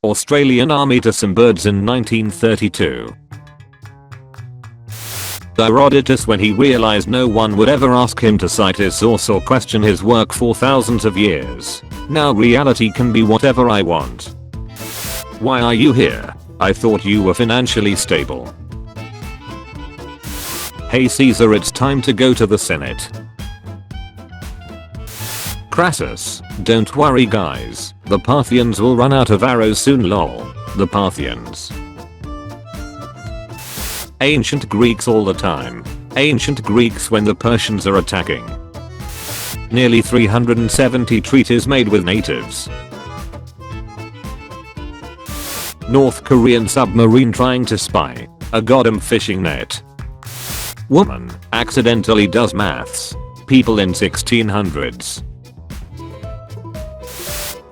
Australian army to some birds in 1932. Herodotus when he realized no one would ever ask him to cite his source or question his work for thousands of years. Now reality can be whatever I want. Why are you here? I thought you were financially stable. Hey Caesar, it's time to go to the Senate. Crassus, don't worry guys, the Parthians will run out of arrows soon lol. The Parthians. Ancient Greeks all the time. Ancient Greeks when the Persians are attacking. Nearly 370 treaties made with natives. North Korean submarine trying to spy. A goddamn fishing net. Woman accidentally does maths. People in 1600s.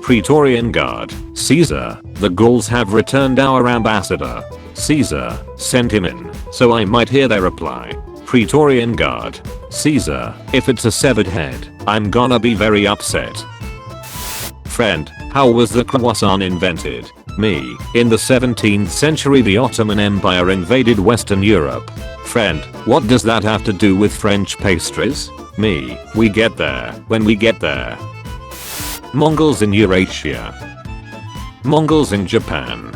Praetorian Guard. Caesar, the Gauls have returned our ambassador. Caesar, send him in, so I might hear their reply. Praetorian Guard. Caesar, if it's a severed head, I'm gonna be very upset. Friend, how was the croissant invented? Me, in the 17th century the Ottoman Empire invaded Western Europe. Friend, what does that have to do with French pastries? Me, we get there when we get there. Mongols in Eurasia. Mongols in Japan.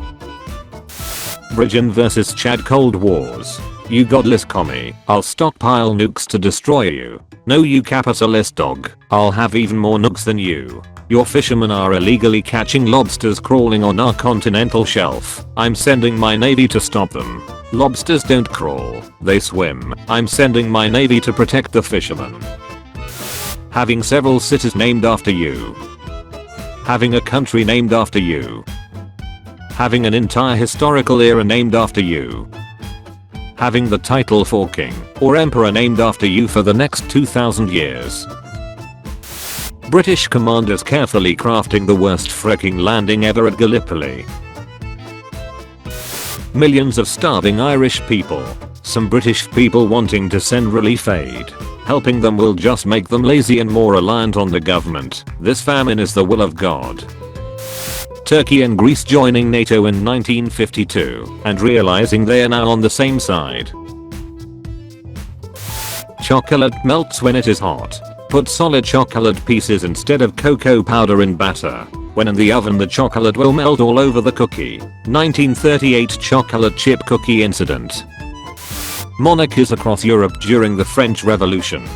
Britain vs Chad Cold Wars. You godless commie, I'll stockpile nukes to destroy you. No you capitalist dog, I'll have even more nukes than you. Your fishermen are illegally catching lobsters crawling on our continental shelf. I'm sending my navy to stop them. Lobsters don't crawl, they swim. I'm sending my navy to protect the fishermen. Having several cities named after you. Having a country named after you. Having an entire historical era named after you. Having the title for king or emperor named after you for the next 2000 years. British commanders carefully crafting the worst fricking landing ever at Gallipoli. Millions of starving Irish people. Some British people wanting to send relief aid. Helping them will just make them lazy and more reliant on the government. This famine is the will of God. Turkey and Greece joining NATO in 1952 and realizing they are now on the same side. Chocolate melts when it is hot. Put solid chocolate pieces instead of cocoa powder in batter. When in the oven the chocolate will melt all over the cookie. 1938 chocolate chip cookie incident. Monarchies across Europe during the French Revolution.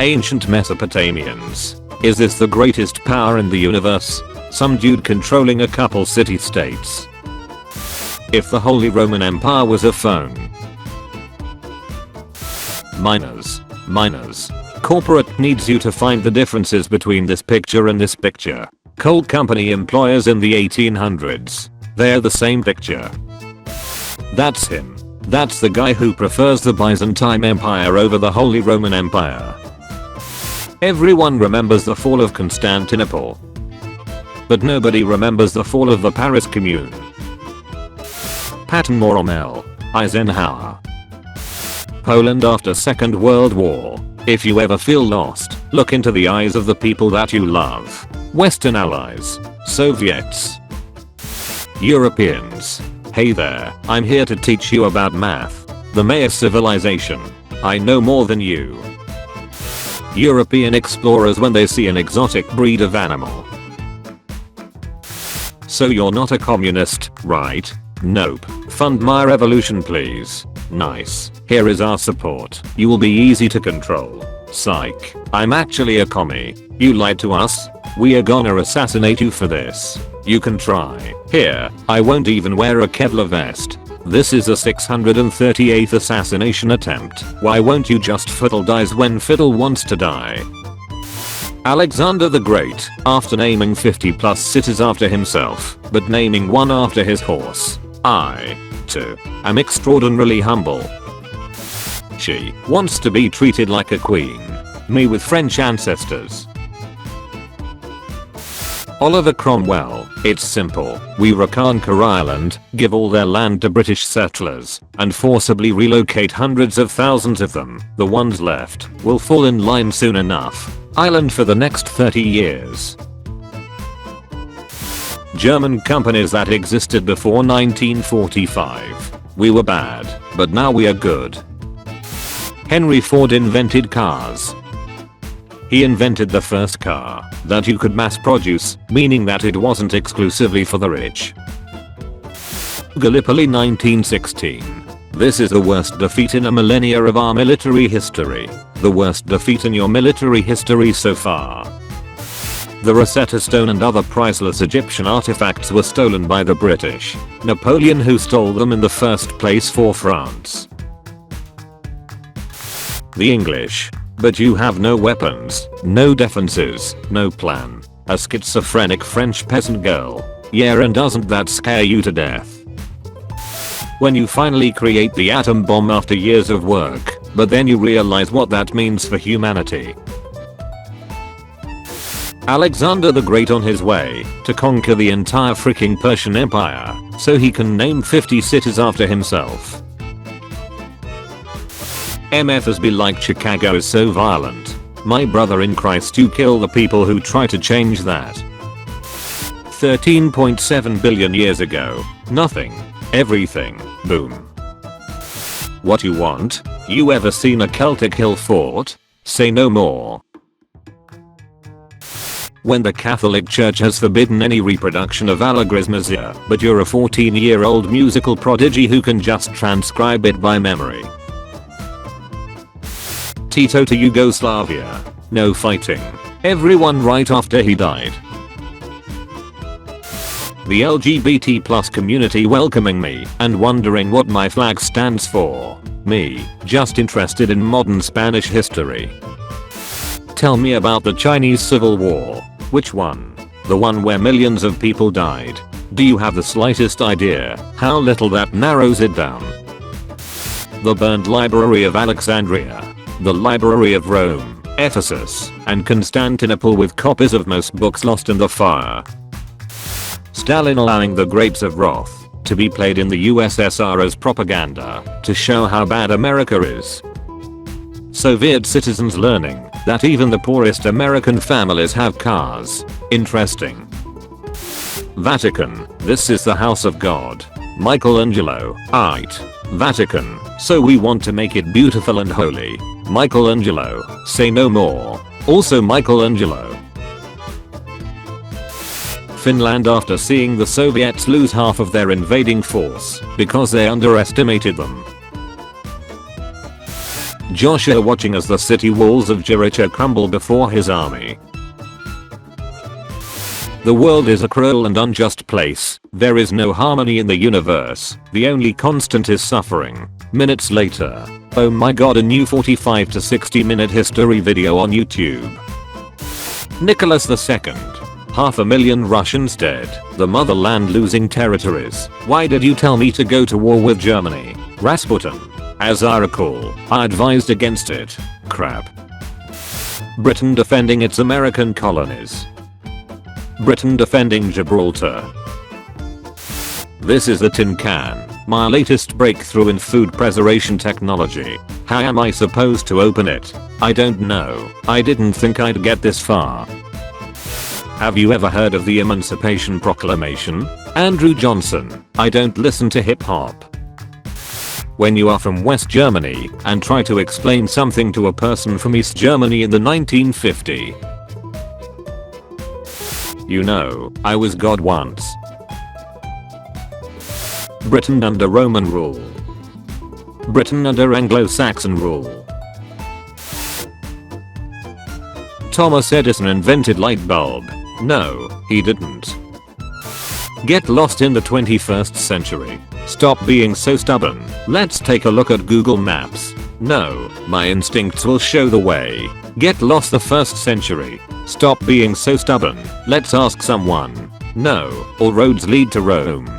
Ancient Mesopotamians. Is this the greatest power in the universe? Some dude controlling a couple city-states. If the Holy Roman Empire was a phone. Miners. Corporate needs you to find the differences between this picture and this picture. Coal company employers in the 1800s. They're the same picture. That's him. That's the guy who prefers the Byzantine Empire over the Holy Roman Empire. Everyone remembers the fall of Constantinople. But nobody remembers the fall of the Paris Commune. Patton Rommel. Eisenhower. Poland after Second World War. If you ever feel lost, look into the eyes of the people that you love. Western Allies. Soviets. Europeans. Hey there, I'm here to teach you about math. The Maya civilization. I know more than you. European explorers when they see an exotic breed of animal. So you're not a communist, right? Nope. Fund my revolution please. Nice. Here is our support. You will be easy to control. Psych. I'm actually a commie. You lied to us? We are gonna assassinate you for this. You can try. Here, I won't even wear a Kevlar vest. This is a 638th assassination attempt. Why won't you just Fiddle dies when Fiddle wants to die? Alexander the Great, after naming 50 plus cities after himself, but naming one after his horse. I, too, am extraordinarily humble. She wants to be treated like a queen. Me with French ancestors. Oliver Cromwell. It's simple. We reconquer Ireland, give all their land to British settlers, and forcibly relocate hundreds of thousands of them. The ones left will fall in line soon enough. Ireland for the next 30 years. German companies that existed before 1945. We were bad, but now we are good. Henry Ford invented cars. He invented the first car that you could mass produce, meaning that it wasn't exclusively for the rich. Gallipoli 1916. This is the worst defeat in a millennia of our military history. The worst defeat in your military history so far. The Rosetta Stone and other priceless Egyptian artifacts were stolen by the British. Napoleon, who stole them in the first place for France. The English. But you have no weapons, no defenses, no plan. A schizophrenic French peasant girl. Yeah, and doesn't that scare you to death? When you finally create the atom bomb after years of work, but then you realize what that means for humanity. Alexander the Great on his way to conquer the entire freaking Persian Empire, so he can name 50 cities after himself. MFs like Chicago is so violent. My brother in Christ, you kill the people who try to change that. 13.7 billion years ago. Nothing. Everything. Boom. What you want? You ever seen a Celtic hill fort? Say no more. When the Catholic Church has forbidden any reproduction of Allegri's Messiah, but you're a 14-year-old musical prodigy who can just transcribe it by memory. Tito to Yugoslavia. No fighting. Everyone right after he died. The LGBT plus community welcoming me and wondering what my flag stands for. Me, just interested in modern Spanish history. Tell me about the Chinese Civil War. Which one? The one where millions of people died. Do you have the slightest idea how little that narrows it down? The burned Library of Alexandria. The Library of Rome, Ephesus, and Constantinople with copies of most books lost in the fire. Stalin allowing the Grapes of Wrath to be played in the USSR as propaganda to show how bad America is. Soviet citizens learning that even the poorest American families have cars. Interesting. Vatican. This is the house of God. Michelangelo. Vatican. So we want to make it beautiful and holy. Michelangelo. Say no more. Also Michelangelo. Finland after seeing the Soviets lose half of their invading force because they underestimated them. Joshua watching as the city walls of Jericho crumble before his army. The world is a cruel and unjust place. There is no harmony in the universe. The only constant is suffering. Minutes later. Oh my god, a new 45 to 60 minute history video on YouTube. Nicholas II. 500,000 Russians dead. The motherland losing territories. Why did you tell me to go to war with Germany? Rasputin. As I recall, I advised against it. Crap. Britain defending its American colonies. Britain defending Gibraltar. This is the tin can, my latest breakthrough in food preservation technology. How am I supposed to open it? I don't know. I didn't think I'd get this far. Have you ever heard of the Emancipation Proclamation? Andrew Johnson. I don't listen to hip hop. When you are from West Germany and try to explain something to a person from East Germany in the 1950s. You know, I was God once. Britain under Roman rule. Britain under Anglo-Saxon rule. Thomas Edison invented light bulb. No, he didn't. Get lost in the 21st century. Stop being so stubborn. Let's take a look at Google Maps. No, my instincts will show the way. Get lost the 1st century. Stop being so stubborn. Let's ask someone. No, all roads lead to Rome.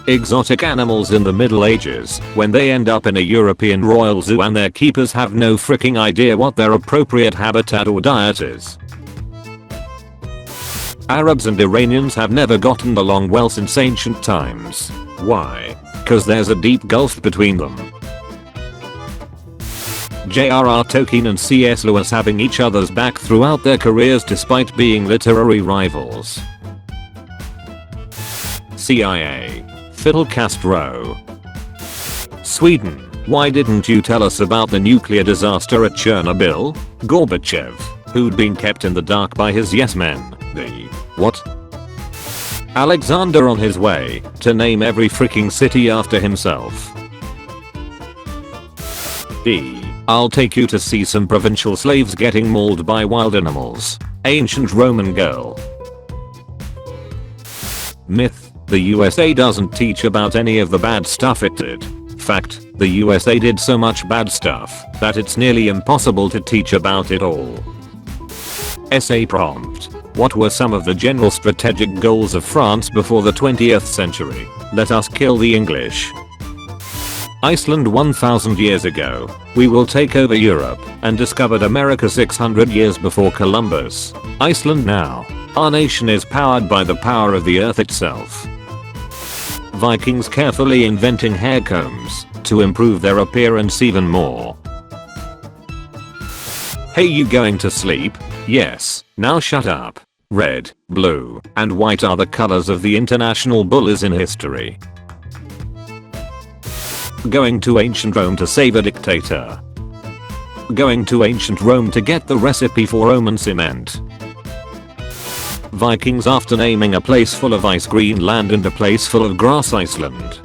Exotic animals in the Middle Ages, when they end up in a European royal zoo and their keepers have no freaking idea what their appropriate habitat or diet is. Arabs and Iranians have never gotten along well since ancient times. Why? Cause there's a deep gulf between them. J.R.R. Tolkien and C.S. Lewis having each other's back throughout their careers despite being literary rivals. CIA. Fidel Castro. Sweden. Why didn't you tell us about the nuclear disaster at Chernobyl? Gorbachev, who'd been kept in the dark by his yes men. The what? Alexander on his way to name every freaking city after himself. D. I'll take you to see some provincial slaves getting mauled by wild animals. Ancient Roman girl. Myth. The USA doesn't teach about any of the bad stuff it did. Fact. The USA did so much bad stuff that it's nearly impossible to teach about it all. Essay prompt. What were some of the general strategic goals of France before the 20th century? Let us kill the English. Iceland 1000 years ago. We will take over Europe and discovered America 600 years before Columbus. Iceland now. Our nation is powered by the power of the earth itself. Vikings carefully inventing hair combs to improve their appearance even more. Hey, you going to sleep? Yes, now shut up. Red, blue, and white are the colors of the international bullies in history. Going to ancient Rome to save a dictator. Going to ancient Rome to get the recipe for Roman cement. Vikings after naming a place full of ice Greenland and a place full of grass Iceland.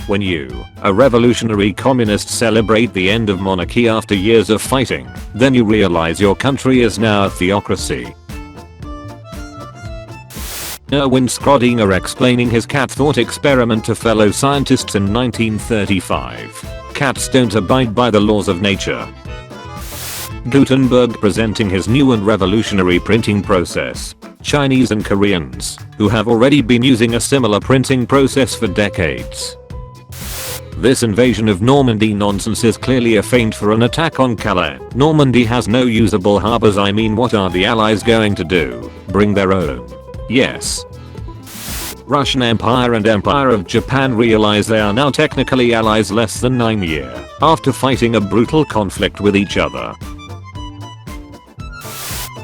When you, a revolutionary communist, celebrate the end of monarchy after years of fighting, then you realize your country is now a theocracy. Erwin Schrödinger explaining his cat thought experiment to fellow scientists in 1935. Cats don't abide by the laws of nature. Gutenberg presenting his new and revolutionary printing process. Chinese and Koreans, who have already been using a similar printing process for decades. This invasion of Normandy nonsense is clearly a feint for an attack on Calais. Normandy has no usable harbors. I mean, what are the Allies going to do? Bring their own? Yes. Russian Empire and Empire of Japan realize they are now technically allies less than 9 years after fighting a brutal conflict with each other.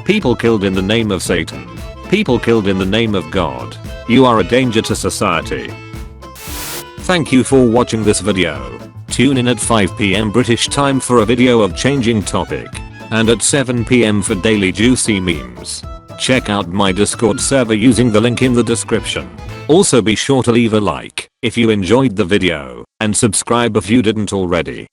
People killed in the name of Satan. People killed in the name of God. You are a danger to society. Thank you for watching this video. Tune in at 5 PM British time for a video of changing topic. And at 7 PM for daily juicy memes. Check out my Discord server using the link in the description. Also be sure to leave a like if you enjoyed the video and subscribe if you didn't already.